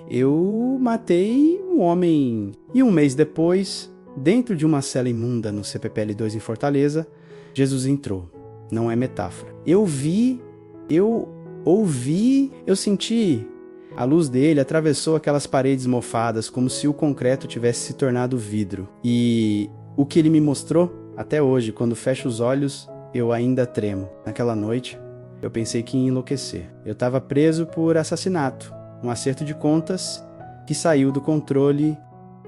Eu matei um homem. E um mês depois, dentro de uma cela imunda no CPPL2 em Fortaleza, Jesus entrou. Não é metáfora. Eu vi, eu ouvi, eu senti. A luz dele atravessou aquelas paredes mofadas como se o concreto tivesse se tornado vidro. E o que ele me mostrou, até hoje, quando fecho os olhos, eu ainda tremo. Naquela noite, eu pensei que ia enlouquecer. Eu estava preso por assassinato, um acerto de contas que saiu do controle.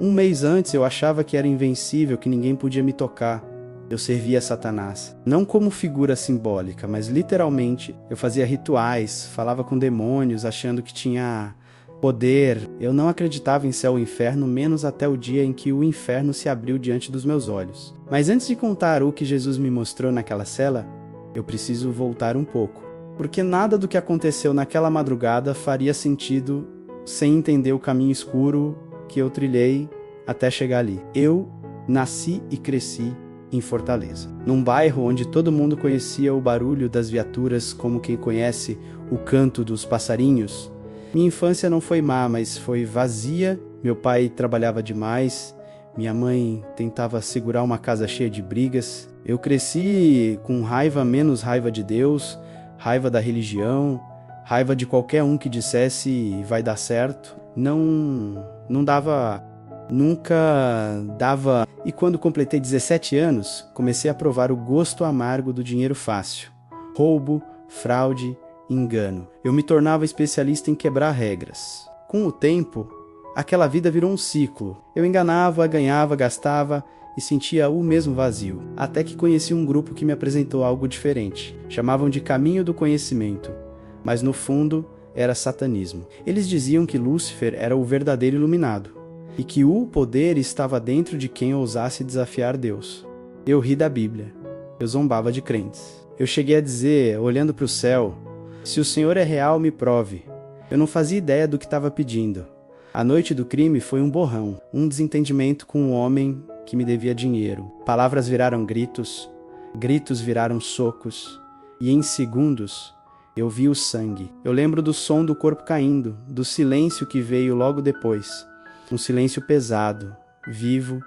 Um mês antes eu achava que era invencível, que ninguém podia me tocar. Eu servia a Satanás. Não como figura simbólica, mas literalmente. Eu fazia rituais, falava com demônios, achando que tinha poder. Eu não acreditava em céu e inferno, menos até o dia em que o inferno se abriu diante dos meus olhos. Mas antes de contar o que Jesus me mostrou naquela cela, eu preciso voltar um pouco. Porque nada do que aconteceu naquela madrugada faria sentido sem entender o caminho escuro que eu trilhei até chegar ali. Eu nasci e cresci em Fortaleza, num bairro onde todo mundo conhecia o barulho das viaturas como quem conhece o canto dos passarinhos. Minha infância não foi má, mas foi vazia. Meu pai trabalhava demais, minha mãe tentava segurar uma casa cheia de brigas. Eu cresci com raiva, menos raiva de Deus, raiva da religião, raiva de qualquer um que dissesse vai dar certo. Nunca dava. E quando completei 17 anos, comecei a provar o gosto amargo do dinheiro fácil. Roubo, fraude, engano. Eu me tornava especialista em quebrar regras. Com o tempo, aquela vida virou um ciclo. Eu enganava, ganhava, gastava e sentia o mesmo vazio. Até que conheci um grupo que me apresentou algo diferente. Chamavam de Caminho do Conhecimento. Mas no fundo, era satanismo. Eles diziam que Lúcifer era o verdadeiro iluminado e que o poder estava dentro de quem ousasse desafiar Deus. Eu ri da Bíblia. Eu zombava de crentes. Eu cheguei a dizer, olhando para o céu, se o Senhor é real, me prove. Eu não fazia ideia do que estava pedindo. A noite do crime foi um borrão, um desentendimento com um homem que me devia dinheiro. Palavras viraram gritos, gritos viraram socos, e em segundos eu vi o sangue. Eu lembro do som do corpo caindo, do silêncio que veio logo depois. Um silêncio pesado, vivo,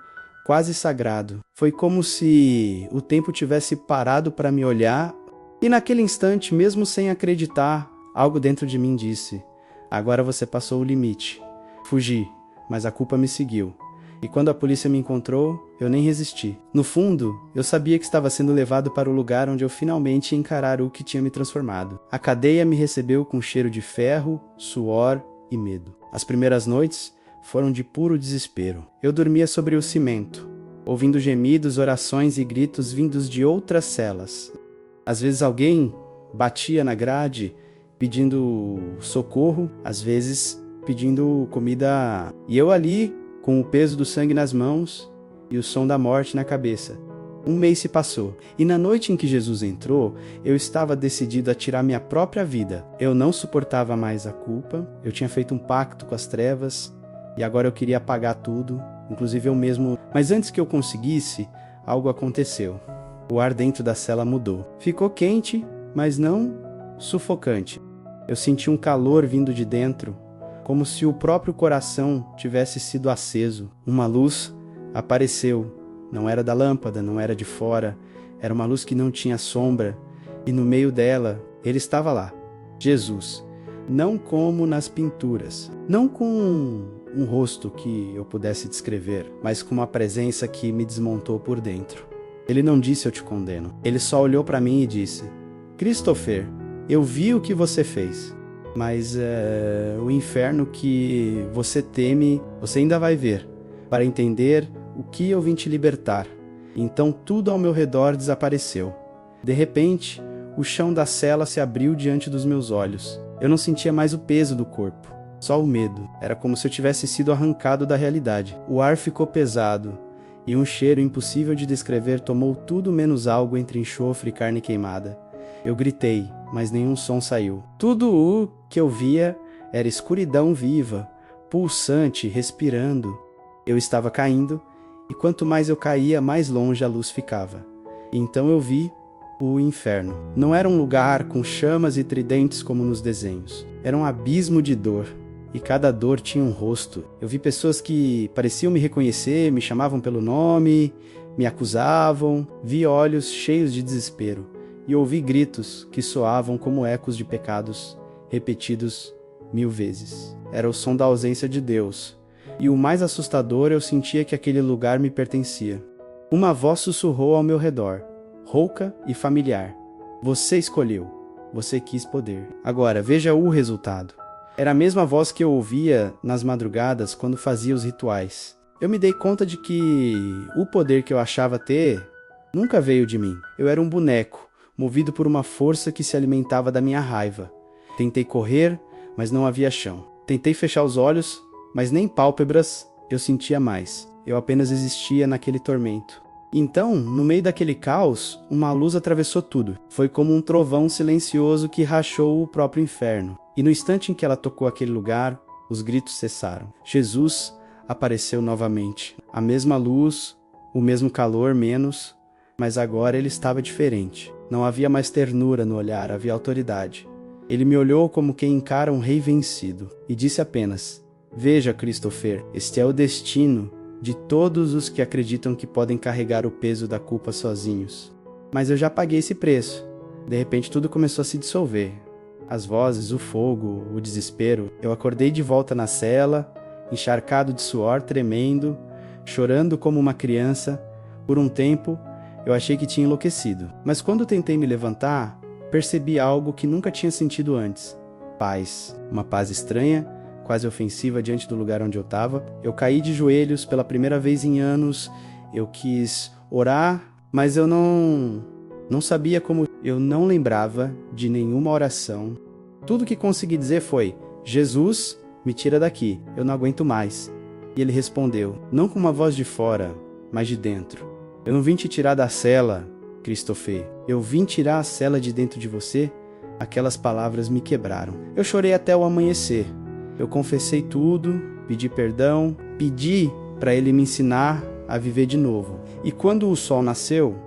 quase sagrado. Foi como se o tempo tivesse parado para me olhar, e naquele instante, mesmo sem acreditar, algo dentro de mim disse: agora você passou o limite. Fugi, mas a culpa me seguiu. E quando a polícia me encontrou, eu nem resisti. No fundo, eu sabia que estava sendo levado para o lugar onde eu finalmente ia encarar o que tinha me transformado. A cadeia me recebeu com cheiro de ferro, suor e medo. As primeiras noites foram de puro desespero. Eu dormia sobre o cimento, ouvindo gemidos, orações e gritos vindos de outras celas. Às vezes alguém batia na grade pedindo socorro, às vezes pedindo comida. E eu ali, com o peso do sangue nas mãos e o som da morte na cabeça. Um mês se passou, e na noite em que Jesus entrou, eu estava decidido a tirar minha própria vida. Eu não suportava mais a culpa, eu tinha feito um pacto com as trevas, e agora eu queria apagar tudo, inclusive eu mesmo. Mas antes que eu conseguisse, algo aconteceu. O ar dentro da cela mudou. Ficou quente, mas não sufocante. Eu senti um calor vindo de dentro, como se o próprio coração tivesse sido aceso. Uma luz apareceu. Não era da lâmpada, não era de fora. Era uma luz que não tinha sombra. E no meio dela, ele estava lá. Jesus. Não como nas pinturas. Não com um rosto que eu pudesse descrever, mas com uma presença que me desmontou por dentro. Ele não disse eu te condeno. Ele só olhou para mim e disse: Christopher, eu vi o que você fez. Mas o inferno que você teme, você ainda vai ver, para entender o que eu vim te libertar. Então tudo ao meu redor desapareceu. De repente, o chão da cela se abriu diante dos meus olhos. Eu não sentia mais o peso do corpo, só o medo. Era como se eu tivesse sido arrancado da realidade. O ar ficou pesado, e um cheiro impossível de descrever tomou tudo menos algo entre enxofre e carne queimada. Eu gritei, mas nenhum som saiu. Tudo o que eu via era escuridão viva, pulsante, respirando. Eu estava caindo, e quanto mais eu caía, mais longe a luz ficava. E então eu vi o inferno. Não era um lugar com chamas e tridentes como nos desenhos. Era um abismo de dor, e cada dor tinha um rosto. Eu vi pessoas que pareciam me reconhecer, me chamavam pelo nome, me acusavam, vi olhos cheios de desespero e ouvi gritos que soavam como ecos de pecados repetidos 1000 vezes. Era o som da ausência de Deus, e o mais assustador, eu sentia que aquele lugar me pertencia. Uma voz sussurrou ao meu redor, rouca e familiar. Você escolheu, você quis poder. Agora, veja o resultado. Era a mesma voz que eu ouvia nas madrugadas quando fazia os rituais. Eu me dei conta de que o poder que eu achava ter nunca veio de mim. Eu era um boneco, movido por uma força que se alimentava da minha raiva. Tentei correr, mas não havia chão. Tentei fechar os olhos, mas nem pálpebras eu sentia mais. Eu apenas existia naquele tormento. Então, no meio daquele caos, uma luz atravessou tudo. Foi como um trovão silencioso que rachou o próprio inferno. E no instante em que ela tocou aquele lugar, os gritos cessaram. Jesus apareceu novamente. A mesma luz, o mesmo calor, menos, mas agora ele estava diferente. Não havia mais ternura no olhar, havia autoridade. Ele me olhou como quem encara um rei vencido e disse apenas: Veja, Christopher, este é o destino de todos os que acreditam que podem carregar o peso da culpa sozinhos. Mas eu já paguei esse preço. De repente tudo começou a se dissolver. As vozes, o fogo, o desespero. Eu acordei de volta na cela, encharcado de suor, tremendo, chorando como uma criança. Por um tempo, eu achei que tinha enlouquecido. Mas quando tentei me levantar, percebi algo que nunca tinha sentido antes. Paz. Uma paz estranha, quase ofensiva diante do lugar onde eu estava. Eu caí de joelhos pela primeira vez em anos. Eu quis orar, mas eu não sabia como. Eu não lembrava de nenhuma oração. Tudo que consegui dizer foi: Jesus, me tira daqui, eu não aguento mais. E ele respondeu, não com uma voz de fora, mas de dentro: Eu não vim te tirar da cela, Christopher. Eu vim tirar a cela de dentro de você. Aquelas palavras me quebraram. Eu chorei até o amanhecer. Eu confessei tudo, pedi perdão, pedi para ele me ensinar a viver de novo. E quando o sol nasceu,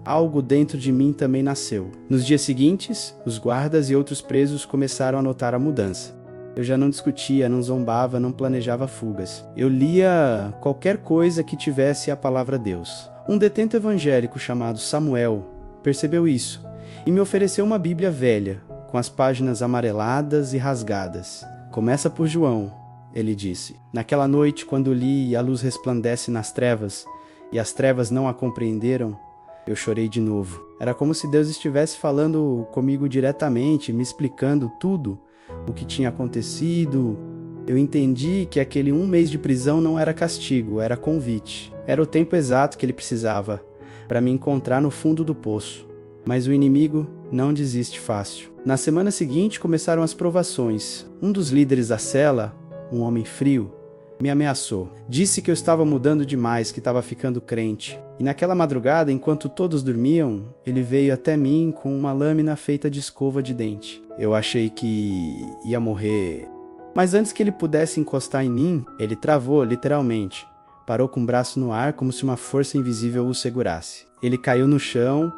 algo dentro de mim também nasceu. Nos dias seguintes, os guardas e outros presos começaram a notar a mudança. Eu já não discutia, não zombava, não planejava fugas. Eu lia qualquer coisa que tivesse a palavra Deus. Um detento evangélico chamado Samuel percebeu isso e me ofereceu uma Bíblia velha, com as páginas amareladas e rasgadas. Começa por João, ele disse. Naquela noite, quando li e a luz resplandece nas trevas, e as trevas não a compreenderam, eu chorei de novo. Era como se Deus estivesse falando comigo diretamente, me explicando tudo o que tinha acontecido. Eu entendi que aquele 1 mês de prisão não era castigo, era convite. Era o tempo exato que ele precisava para me encontrar no fundo do poço. Mas o inimigo não desiste fácil. Na semana seguinte começaram as provações. Um dos líderes da cela, um homem frio, me ameaçou. Disse que eu estava mudando demais, que estava ficando crente. E naquela madrugada, enquanto todos dormiam, ele veio até mim com uma lâmina feita de escova de dente. Eu achei que ia morrer. Mas antes que ele pudesse encostar em mim, ele travou, literalmente. Parou com o braço no ar como se uma força invisível o segurasse. Ele caiu no chão,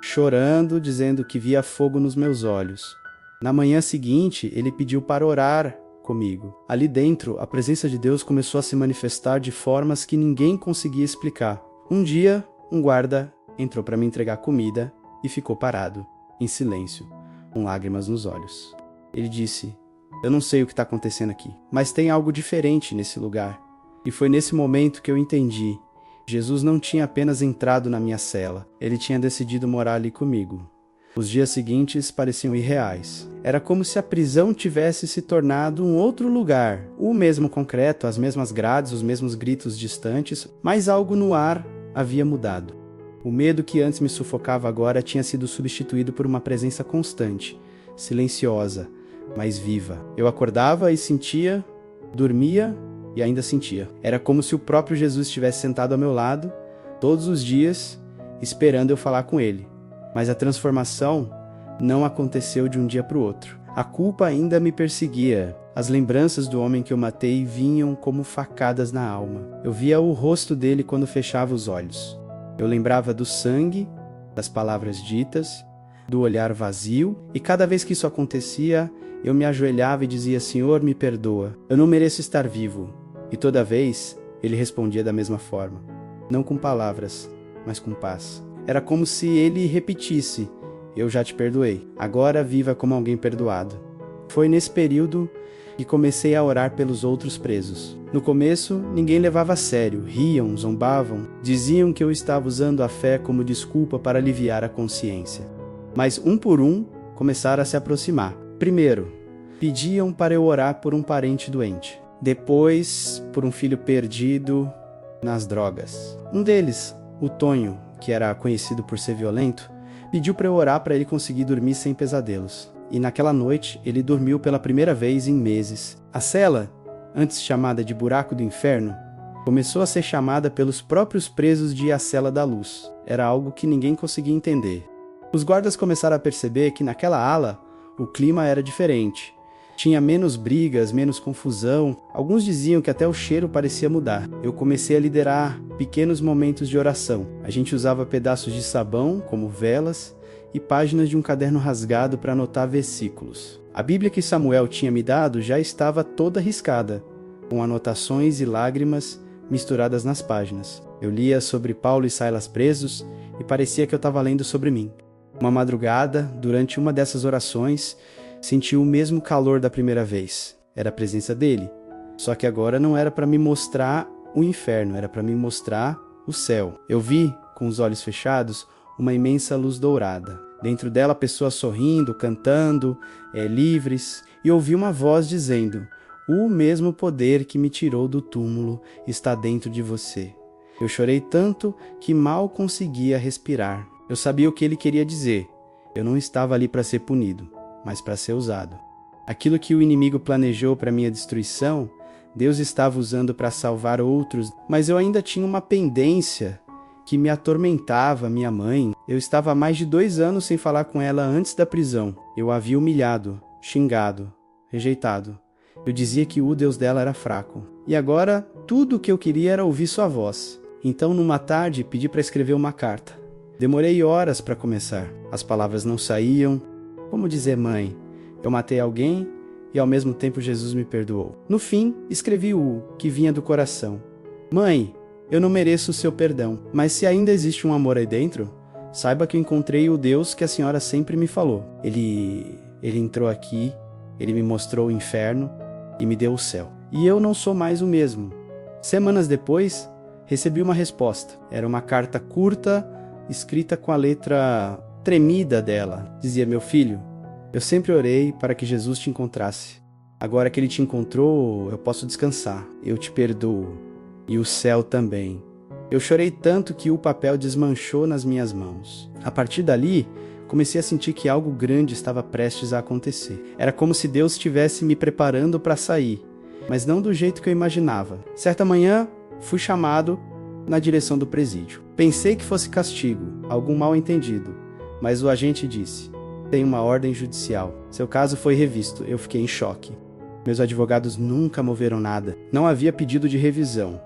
chorando, dizendo que via fogo nos meus olhos. Na manhã seguinte, ele pediu para orar comigo. Ali dentro, a presença de Deus começou a se manifestar de formas que ninguém conseguia explicar. Um dia, um guarda entrou para me entregar comida e ficou parado, em silêncio, com lágrimas nos olhos. Ele disse: Eu não sei o que está acontecendo aqui, mas tem algo diferente nesse lugar. E foi nesse momento que eu entendi. Jesus não tinha apenas entrado na minha cela, ele tinha decidido morar ali comigo. Os dias seguintes pareciam irreais. Era como se a prisão tivesse se tornado um outro lugar. O mesmo concreto, as mesmas grades, os mesmos gritos distantes, mas algo no ar havia mudado. O medo que antes me sufocava agora tinha sido substituído por uma presença constante, silenciosa, mas viva. Eu acordava e sentia, dormia e ainda sentia. Era como se o próprio Jesus estivesse sentado ao meu lado, todos os dias, esperando eu falar com ele. Mas a transformação não aconteceu de um dia para o outro. A culpa ainda me perseguia. As lembranças do homem que eu matei vinham como facadas na alma. Eu via o rosto dele quando fechava os olhos. Eu lembrava do sangue, das palavras ditas, do olhar vazio, e cada vez que isso acontecia, eu me ajoelhava e dizia: Senhor, me perdoa, eu não mereço estar vivo. E toda vez, ele respondia da mesma forma, não com palavras, mas com paz. Era como se ele repetisse: eu já te perdoei, agora viva como alguém perdoado. Foi nesse período que comecei a orar pelos outros presos. No começo, ninguém levava a sério, riam, zombavam, diziam que eu estava usando a fé como desculpa para aliviar a consciência. Mas um por um, começaram a se aproximar. Primeiro, pediam para eu orar por um parente doente. Depois, por um filho perdido nas drogas. Um deles, o Tonho, que era conhecido por ser violento, pediu para eu orar para ele conseguir dormir sem pesadelos. E naquela noite, ele dormiu pela primeira vez em meses. A cela, antes chamada de Buraco do Inferno, começou a ser chamada pelos próprios presos de A Cela da Luz. Era algo que ninguém conseguia entender. Os guardas começaram a perceber que naquela ala, o clima era diferente. Tinha menos brigas, menos confusão. Alguns diziam que até o cheiro parecia mudar. Eu comecei a liderar pequenos momentos de oração. A gente usava pedaços de sabão, como velas, e páginas de um caderno rasgado para anotar versículos. A Bíblia que Samuel tinha me dado já estava toda riscada, com anotações e lágrimas misturadas nas páginas. Eu lia sobre Paulo e Silas presos e parecia que eu estava lendo sobre mim. Uma madrugada, durante uma dessas orações, senti o mesmo calor da primeira vez. Era a presença dele. Só que agora não era para me mostrar o inferno, era para me mostrar o céu. Eu vi, com os olhos fechados, uma imensa luz dourada. Dentro dela, pessoas sorrindo, cantando, livres, e ouvi uma voz dizendo: o mesmo poder que me tirou do túmulo está dentro de você. Eu chorei tanto que mal conseguia respirar. Eu sabia o que ele queria dizer. Eu não estava ali para ser punido, mas para ser usado. Aquilo que o inimigo planejou para minha destruição, Deus estava usando para salvar outros, mas eu ainda tinha uma pendência que me atormentava. Minha mãe. Eu estava há mais de 2 anos sem falar com ela antes da prisão. Eu a havia humilhado, xingado, rejeitado. Eu dizia que o Deus dela era fraco. E agora, tudo o que eu queria era ouvir sua voz. Então, numa tarde, pedi para escrever uma carta. Demorei horas para começar. As palavras não saíam. Como dizer: mãe, eu matei alguém e ao mesmo tempo Jesus me perdoou. No fim, escrevi o que vinha do coração. Mãe, eu não mereço o seu perdão, mas se ainda existe um amor aí dentro, saiba que eu encontrei o Deus que a senhora sempre me falou. Ele entrou aqui, ele me mostrou o inferno e me deu o céu. E eu não sou mais o mesmo. Semanas depois, recebi uma resposta. Era uma carta curta, escrita com a letra tremida dela. Dizia: meu filho, eu sempre orei para que Jesus te encontrasse. Agora que ele te encontrou, eu posso descansar. Eu te perdoo. E o céu também. Eu chorei tanto que o papel desmanchou nas minhas mãos. A partir dali, comecei a sentir que algo grande estava prestes a acontecer. Era como se Deus estivesse me preparando para sair, mas não do jeito que eu imaginava. Certa manhã, fui chamado na direção do presídio. Pensei que fosse castigo, algum mal-entendido, mas o agente disse: tem uma ordem judicial. Seu caso foi revisto. Eu fiquei em choque. Meus advogados nunca moveram nada. Não havia pedido de revisão.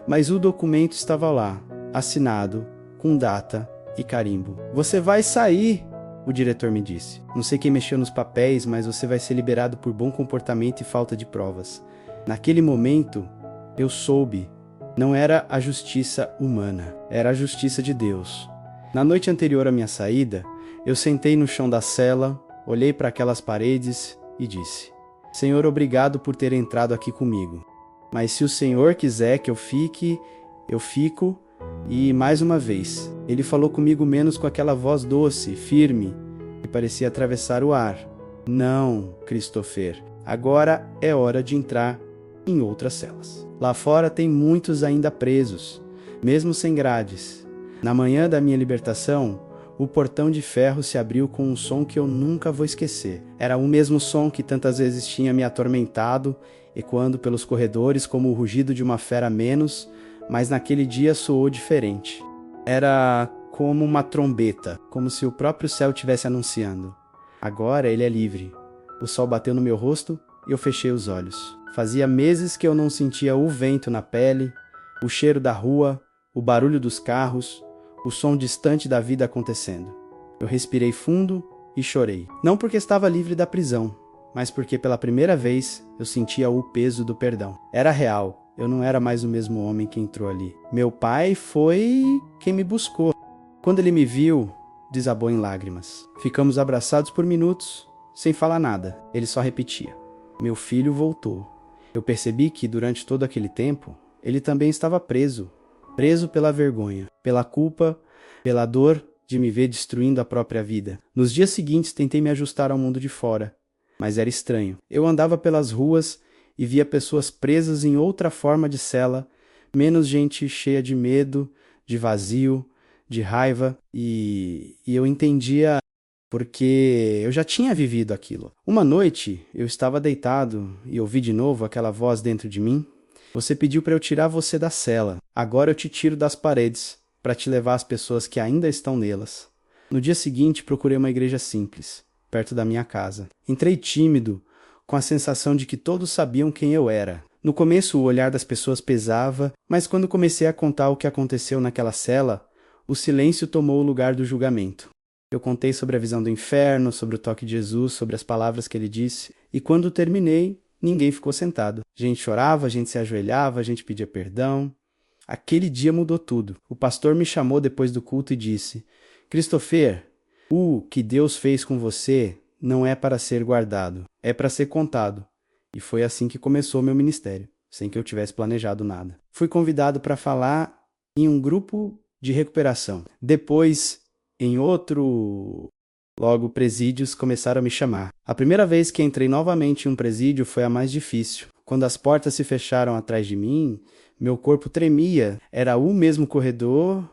Mas o documento estava lá, assinado, com data e carimbo. Você vai sair, o diretor me disse. Não sei quem mexeu nos papéis, mas você vai ser liberado por bom comportamento e falta de provas. Naquele momento, eu soube. Não era a justiça humana, era a justiça de Deus. Na noite anterior à minha saída, eu sentei no chão da cela, olhei para aquelas paredes e disse: Senhor, obrigado por ter entrado aqui comigo. Mas se o Senhor quiser que eu fique, eu fico. E mais uma vez, ele falou comigo menos com aquela voz doce, firme, que parecia atravessar o ar. Não, Christopher, agora é hora de entrar em outras celas. Lá fora tem muitos ainda presos, mesmo sem grades. Na manhã da minha libertação, o portão de ferro se abriu com um som que eu nunca vou esquecer. Era o mesmo som que tantas vezes tinha me atormentado, ecoando pelos corredores como o rugido de uma fera menos, mas naquele dia soou diferente. Era como uma trombeta, como se o próprio céu estivesse anunciando. Agora ele é livre. O sol bateu no meu rosto e eu fechei os olhos. Fazia meses que eu não sentia o vento na pele, o cheiro da rua, o barulho dos carros, o som distante da vida acontecendo. Eu respirei fundo e chorei. Não porque estava livre da prisão, mas porque pela primeira vez eu sentia o peso do perdão. Era real, eu não era mais o mesmo homem que entrou ali. Meu pai foi quem me buscou. Quando ele me viu, desabou em lágrimas. Ficamos abraçados por minutos, sem falar nada. Ele só repetia: meu filho voltou. Eu percebi que durante todo aquele tempo, ele também estava preso. Preso pela vergonha, pela culpa, pela dor de me ver destruindo a própria vida. Nos dias seguintes tentei me ajustar ao mundo de fora, mas era estranho. Eu andava pelas ruas e via pessoas presas em outra forma de cela, menos gente cheia de medo, de vazio, de raiva, e eu entendia porque eu já tinha vivido aquilo. Uma noite eu estava deitado e ouvi de novo aquela voz dentro de mim. Você pediu para eu tirar você da cela. Agora eu te tiro das paredes para te levar às pessoas que ainda estão nelas. No dia seguinte procurei uma igreja simples, perto da minha casa. Entrei tímido, com a sensação de que todos sabiam quem eu era. No começo o olhar das pessoas pesava, mas quando comecei a contar o que aconteceu naquela cela, o silêncio tomou o lugar do julgamento. Eu contei sobre a visão do inferno, sobre o toque de Jesus, sobre as palavras que ele disse, e quando terminei, ninguém ficou sentado. A gente chorava, a gente se ajoelhava, a gente pedia perdão. Aquele dia mudou tudo. O pastor me chamou depois do culto e disse: Christopher, o que Deus fez com você não é para ser guardado, é para ser contado. E foi assim que começou meu ministério, sem que eu tivesse planejado nada. Fui convidado para falar em um grupo de recuperação. Depois, em outro... Logo, presídios começaram a me chamar. A primeira vez que entrei novamente em um presídio foi a mais difícil. Quando as portas se fecharam atrás de mim, meu corpo tremia. Era o mesmo corredor,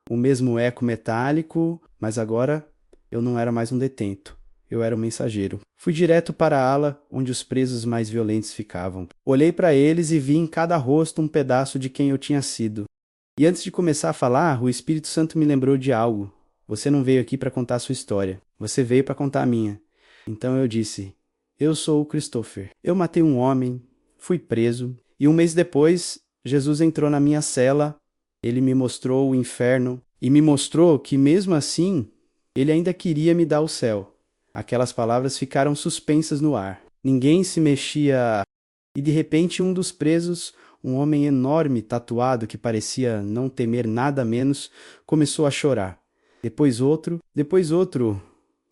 o mesmo eco metálico, mas agora eu não era mais um detento. Eu era um mensageiro. Fui direto para a ala onde os presos mais violentos ficavam. Olhei para eles e vi em cada rosto um pedaço de quem eu tinha sido. E antes de começar a falar, o Espírito Santo me lembrou de algo. Você não veio aqui para contar a sua história. Você veio para contar a minha. Então eu disse: eu sou o Christopher. Eu matei um homem, fui preso, e um mês depois, Jesus entrou na minha cela. Ele me mostrou o inferno e me mostrou que mesmo assim, ele ainda queria me dar o céu. Aquelas palavras ficaram suspensas no ar. Ninguém se mexia. E de repente um dos presos, um homem enorme, tatuado, que parecia não temer nada menos, começou a chorar. Depois outro.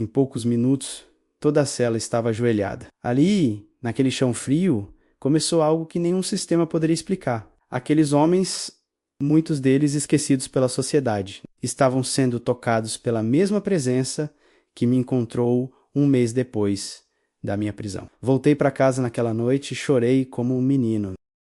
Em poucos minutos, toda a cela estava ajoelhada. Ali, naquele chão frio, começou algo que nenhum sistema poderia explicar. Aqueles homens, muitos deles esquecidos pela sociedade, estavam sendo tocados pela mesma presença que me encontrou um mês depois da minha prisão. Voltei para casa naquela noite e chorei como um menino.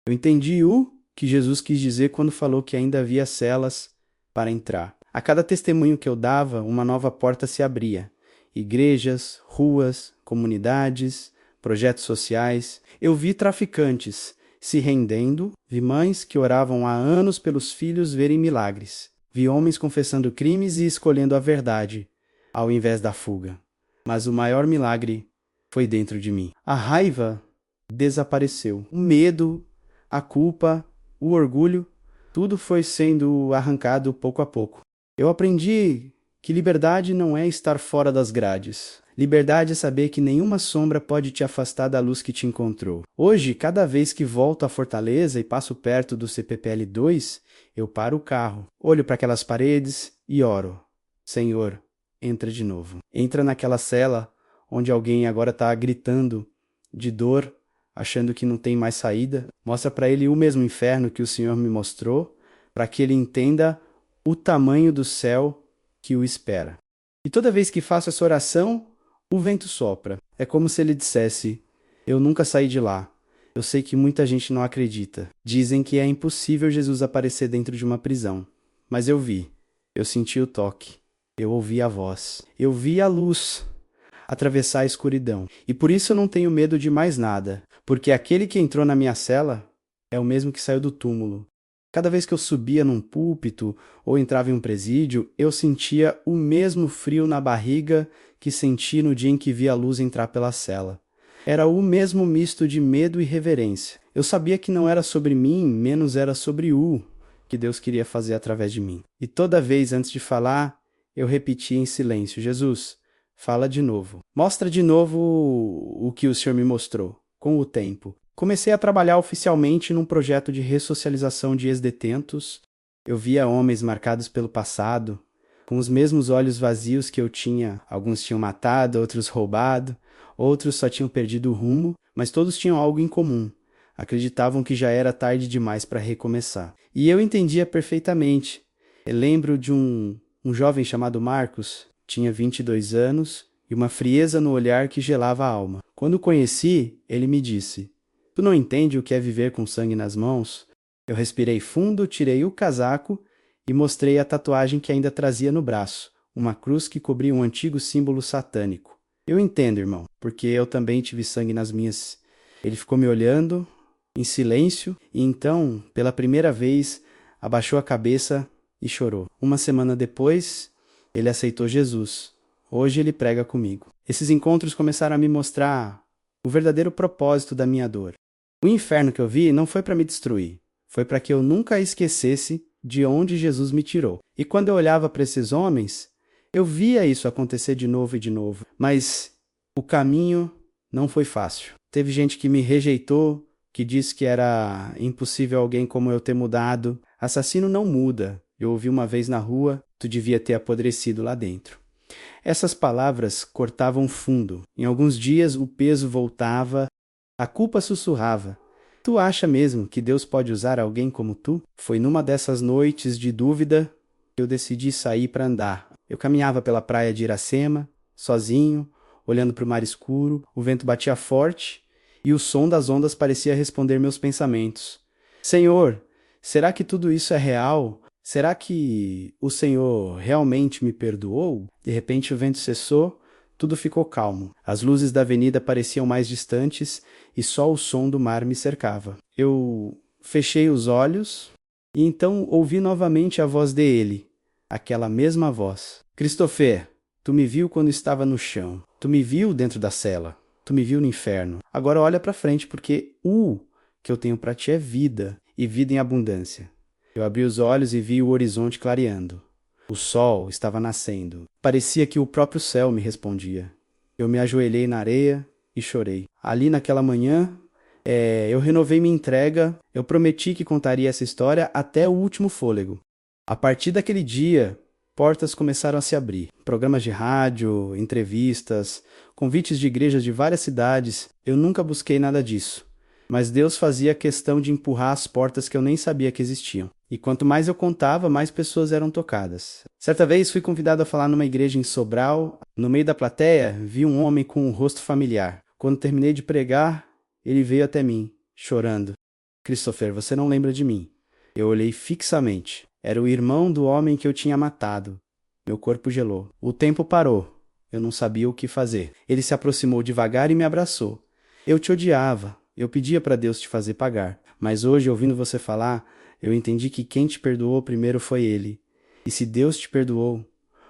Eu entendi o que Jesus quis dizer quando falou que ainda havia celas para entrar. A cada testemunho que eu dava, uma nova porta se abria. Igrejas, ruas, comunidades, projetos sociais. Eu vi traficantes se rendendo, vi mães que oravam há anos pelos filhos verem milagres. Vi homens confessando crimes e escolhendo a verdade, ao invés da fuga. Mas o maior milagre foi dentro de mim. A raiva desapareceu. O medo, a culpa, o orgulho, tudo foi sendo arrancado pouco a pouco. Eu aprendi que liberdade não é estar fora das grades. Liberdade é saber que nenhuma sombra pode te afastar da luz que te encontrou. Hoje, cada vez que volto à Fortaleza e passo perto do CPPL 2, eu paro o carro, olho para aquelas paredes e oro. Senhor, entra de novo. Entra naquela cela onde alguém agora está gritando de dor, achando que não tem mais saída. Mostra para ele o mesmo inferno que o Senhor me mostrou, para que ele entenda o tamanho do céu que o espera. E toda vez que faço essa oração, o vento sopra. É como se ele dissesse: eu nunca saí de lá. Eu sei que muita gente não acredita. Dizem que é impossível Jesus aparecer dentro de uma prisão. Mas eu vi. Eu senti o toque. Eu ouvi a voz. Eu vi a luz atravessar a escuridão. E por isso eu não tenho medo de mais nada. Porque aquele que entrou na minha cela é o mesmo que saiu do túmulo. Cada vez que eu subia num púlpito ou entrava em um presídio, eu sentia o mesmo frio na barriga que senti no dia em que vi a luz entrar pela cela. Era o mesmo misto de medo e reverência. Eu sabia que não era sobre mim, menos era sobre o que Deus queria fazer através de mim. E toda vez antes de falar, Eu repeti em silêncio: Jesus, fala de novo. Mostra de novo o que o Senhor me mostrou. Com o tempo, comecei a trabalhar oficialmente num projeto de ressocialização de ex-detentos. Eu via homens marcados pelo passado, com os mesmos olhos vazios que eu tinha. Alguns tinham matado, outros roubado, outros só tinham perdido o rumo, mas todos tinham algo em comum. Acreditavam que já era tarde demais para recomeçar. E eu entendia perfeitamente. Eu lembro de um jovem chamado Marcos, tinha 22 anos e uma frieza no olhar que gelava a alma. Quando o conheci, ele me disse: Tu não entende o que é viver com sangue nas mãos? Eu respirei fundo, tirei o casaco e mostrei a tatuagem que ainda trazia no braço, uma cruz que cobria um antigo símbolo satânico. Eu entendo, irmão, porque eu também tive sangue nas minhas. Ele ficou me olhando em silêncio e então, pela primeira vez, abaixou a cabeça e chorou. Uma semana depois, ele aceitou Jesus. Hoje ele prega comigo. Esses encontros começaram a me mostrar o verdadeiro propósito da minha dor. O inferno que eu vi não foi para me destruir, foi para que eu nunca esquecesse de onde Jesus me tirou. E quando eu olhava para esses homens, eu via isso acontecer de novo e de novo. Mas o caminho não foi fácil. Teve gente que me rejeitou, que disse que era impossível alguém como eu ter mudado. Assassino não muda. Eu ouvi uma vez na rua: tu devia ter apodrecido lá dentro. Essas palavras cortavam fundo. Em alguns dias o peso voltava, a culpa sussurrava: tu acha mesmo que Deus pode usar alguém como tu? Foi numa dessas noites de dúvida que eu decidi sair para andar. Eu caminhava pela praia de Iracema, sozinho, olhando para o mar escuro. O vento batia forte e o som das ondas parecia responder meus pensamentos. Senhor, será que tudo isso é real? Será que o Senhor realmente me perdoou? De repente o vento cessou, tudo ficou calmo. As luzes da avenida pareciam mais distantes e só o som do mar me cercava. Eu fechei os olhos e então ouvi novamente a voz dele, aquela mesma voz. Christopher, tu me viu quando estava no chão. Tu me viu dentro da cela. Tu me viu no inferno. Agora olha para frente, porque o que eu tenho para ti é vida, e vida em abundância. Eu abri os olhos e vi o horizonte clareando. O sol estava nascendo. Parecia que o próprio céu me respondia. Eu me ajoelhei na areia e chorei. Ali naquela manhã, eu renovei minha entrega. Eu prometi que contaria essa história até o último fôlego. A partir daquele dia, portas começaram a se abrir. Programas de rádio, entrevistas, convites de igrejas de várias cidades. Eu nunca busquei nada disso. Mas Deus fazia questão de empurrar as portas que eu nem sabia que existiam. E quanto mais eu contava, mais pessoas eram tocadas. Certa vez fui convidado a falar numa igreja em Sobral. No meio da plateia, vi um homem com um rosto familiar. Quando terminei de pregar, ele veio até mim, chorando. Christopher, você não lembra de mim? Eu olhei fixamente. Era o irmão do homem que eu tinha matado. Meu corpo gelou. O tempo parou. Eu não sabia o que fazer. Ele se aproximou devagar e me abraçou. Eu te odiava. Eu pedia para Deus te fazer pagar. Mas hoje, ouvindo você falar, eu entendi que quem te perdoou primeiro foi Ele. E se Deus te perdoou,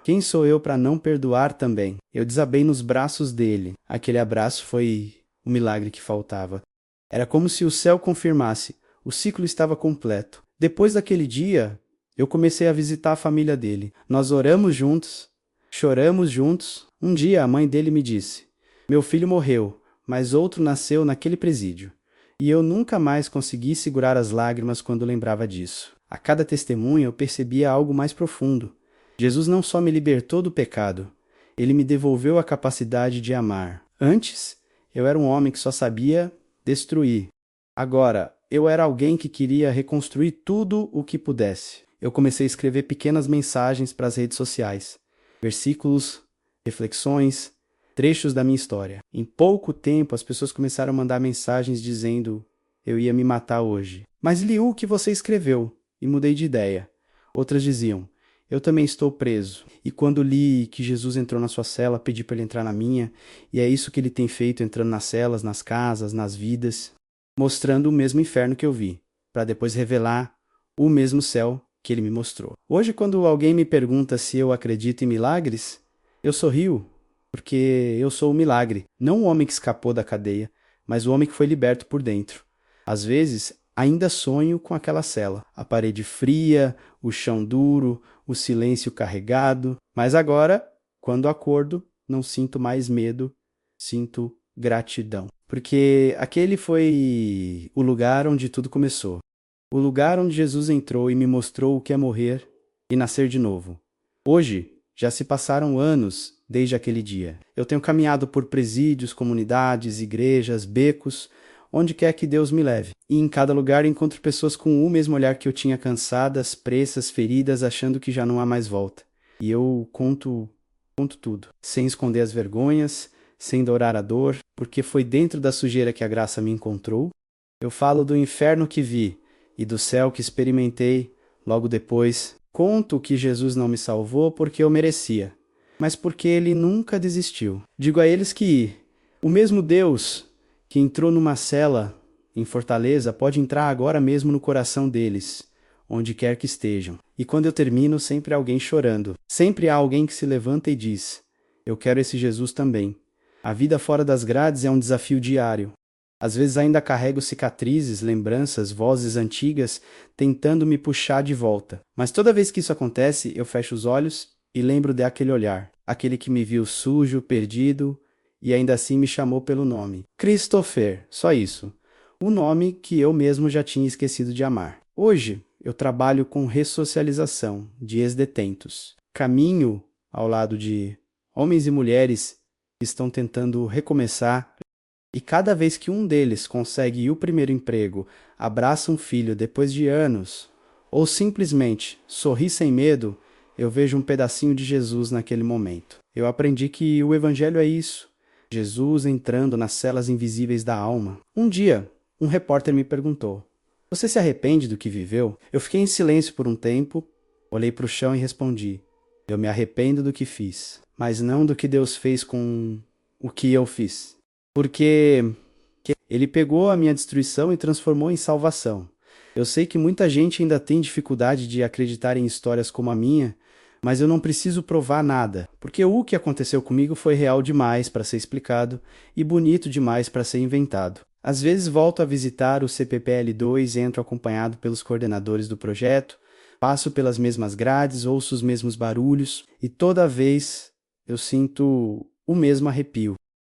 quem sou eu para não perdoar também? Eu desabei nos braços dele. Aquele abraço foi o milagre que faltava. Era como se o céu confirmasse. O ciclo estava completo. Depois daquele dia, eu comecei a visitar a família dele. Nós oramos juntos, choramos juntos. Um dia a mãe dele me disse: meu filho morreu, mas outro nasceu naquele presídio. E eu nunca mais consegui segurar as lágrimas quando lembrava disso. A cada testemunho eu percebia algo mais profundo. Jesus não só me libertou do pecado, ele me devolveu a capacidade de amar. Antes, eu era um homem que só sabia destruir. Agora, eu era alguém que queria reconstruir tudo o que pudesse. Eu comecei a escrever pequenas mensagens para as redes sociais. Versículos, reflexões, trechos da minha história. Em pouco tempo, as pessoas começaram a mandar mensagens dizendo: eu ia me matar hoje. Mas li o que você escreveu e mudei de ideia. Outras diziam: eu também estou preso. E quando li que Jesus entrou na sua cela, pedi para ele entrar na minha. E é isso que ele tem feito, entrando nas celas, nas casas, nas vidas, mostrando o mesmo inferno que eu vi, para depois revelar o mesmo céu que ele me mostrou. Hoje, quando alguém me pergunta se eu acredito em milagres, eu sorrio, porque eu sou o milagre, não o homem que escapou da cadeia, mas o homem que foi liberto por dentro. Às vezes, ainda sonho com aquela cela, a parede fria, o chão duro, o silêncio carregado, Mas agora, quando acordo, não sinto mais medo, sinto gratidão. Porque aquele foi o lugar onde tudo começou. O lugar onde Jesus entrou e me mostrou o que é morrer e nascer de novo. Hoje, já se passaram anos desde aquele dia. Eu tenho caminhado por presídios, comunidades, igrejas, becos, onde quer que Deus me leve. E em cada lugar encontro pessoas com o mesmo olhar que eu tinha, cansadas, pressas, feridas, achando que já não há mais volta. E eu conto tudo, sem esconder as vergonhas, sem dourar a dor, porque foi dentro da sujeira que a graça me encontrou. Eu falo do inferno que vi e do céu que experimentei logo depois. Conto que Jesus não me salvou porque eu merecia, mas porque ele nunca desistiu. Digo a eles que o mesmo Deus que entrou numa cela em Fortaleza pode entrar agora mesmo no coração deles, onde quer que estejam. E quando eu termino, sempre há alguém chorando. Sempre há alguém que se levanta e diz: eu quero esse Jesus também. A vida fora das grades é um desafio diário. Às vezes ainda carrego cicatrizes, lembranças, vozes antigas tentando me puxar de volta. Mas toda vez que isso acontece, eu fecho os olhos e lembro daquele olhar. Aquele que me viu sujo, perdido e ainda assim me chamou pelo nome. Christopher, só isso. O nome que eu mesmo já tinha esquecido de amar. Hoje, eu trabalho com ressocialização de ex-detentos. Caminho ao lado de homens e mulheres que estão tentando recomeçar. E cada vez que um deles consegue o primeiro emprego, abraça um filho depois de anos, ou simplesmente sorri sem medo, eu vejo um pedacinho de Jesus naquele momento. Eu aprendi que o Evangelho é isso. Jesus entrando nas celas invisíveis da alma. Um dia, um repórter me perguntou: você se arrepende do que viveu? Eu fiquei em silêncio por um tempo, olhei para o chão e respondi: eu me arrependo do que fiz, mas não do que Deus fez com o que eu fiz. Porque ele pegou a minha destruição e transformou em salvação. Eu sei que muita gente ainda tem dificuldade de acreditar em histórias como a minha, mas eu não preciso provar nada, porque o que aconteceu comigo foi real demais para ser explicado e bonito demais para ser inventado. Às vezes volto a visitar o CPPL2 e entro acompanhado pelos coordenadores do projeto, passo pelas mesmas grades, ouço os mesmos barulhos e toda vez eu sinto o mesmo arrepio.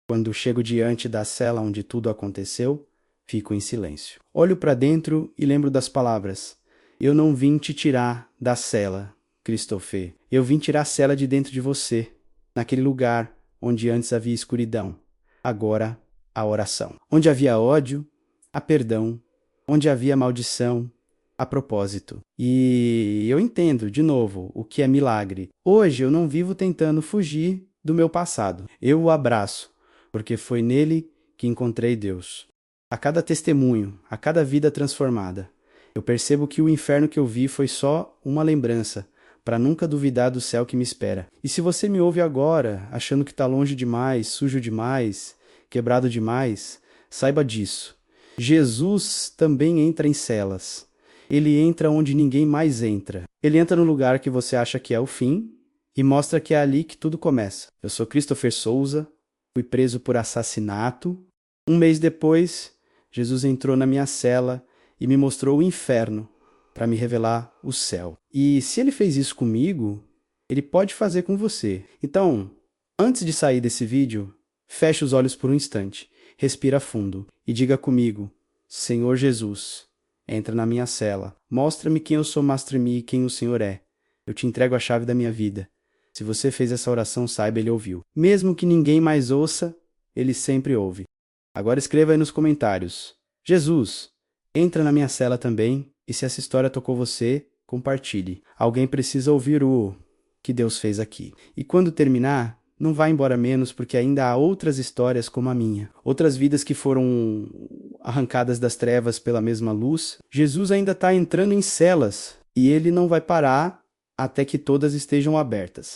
Quando chego diante da cela onde tudo aconteceu, fico em silêncio. Olho para dentro e lembro das palavras: eu não vim te tirar da cela, Christopher. Eu vim tirar a cela de dentro de você, naquele lugar onde antes havia escuridão. Agora, a oração. Onde havia ódio, há perdão. Onde havia maldição, há propósito. E eu entendo, de novo, o que é milagre. Hoje eu não vivo tentando fugir do meu passado. Eu o abraço, porque foi nele que encontrei Deus. A cada testemunho, a cada vida transformada, eu percebo que o inferno que eu vi foi só uma lembrança, para nunca duvidar do céu que me espera. E se você me ouve agora, achando que está longe demais, sujo demais, quebrado demais, saiba disso. Jesus também entra em celas. Ele entra onde ninguém mais entra. Ele entra no lugar que você acha que é o fim e mostra que é ali que tudo começa. Eu sou Christopher Souza. Fui preso por assassinato. Um mês depois, Jesus entrou na minha cela e me mostrou o inferno para me revelar o céu. E se ele fez isso comigo, ele pode fazer com você. Então, antes de sair desse vídeo, feche os olhos por um instante, respira fundo e diga comigo: Senhor Jesus, entra na minha cela, mostra-me quem eu sou, mostre-me quem o Senhor é. Eu te entrego a chave da minha vida. Se você fez essa oração, saiba, ele ouviu. Mesmo que ninguém mais ouça, ele sempre ouve. Agora escreva aí nos comentários: Jesus, entra na minha cela também, e se essa história tocou você, compartilhe. Alguém precisa ouvir o que Deus fez aqui. E quando terminar, não vá embora menos, porque ainda há outras histórias como a minha. Outras vidas que foram arrancadas das trevas pela mesma luz. Jesus ainda está entrando em celas, e ele não vai parar até que todas estejam abertas.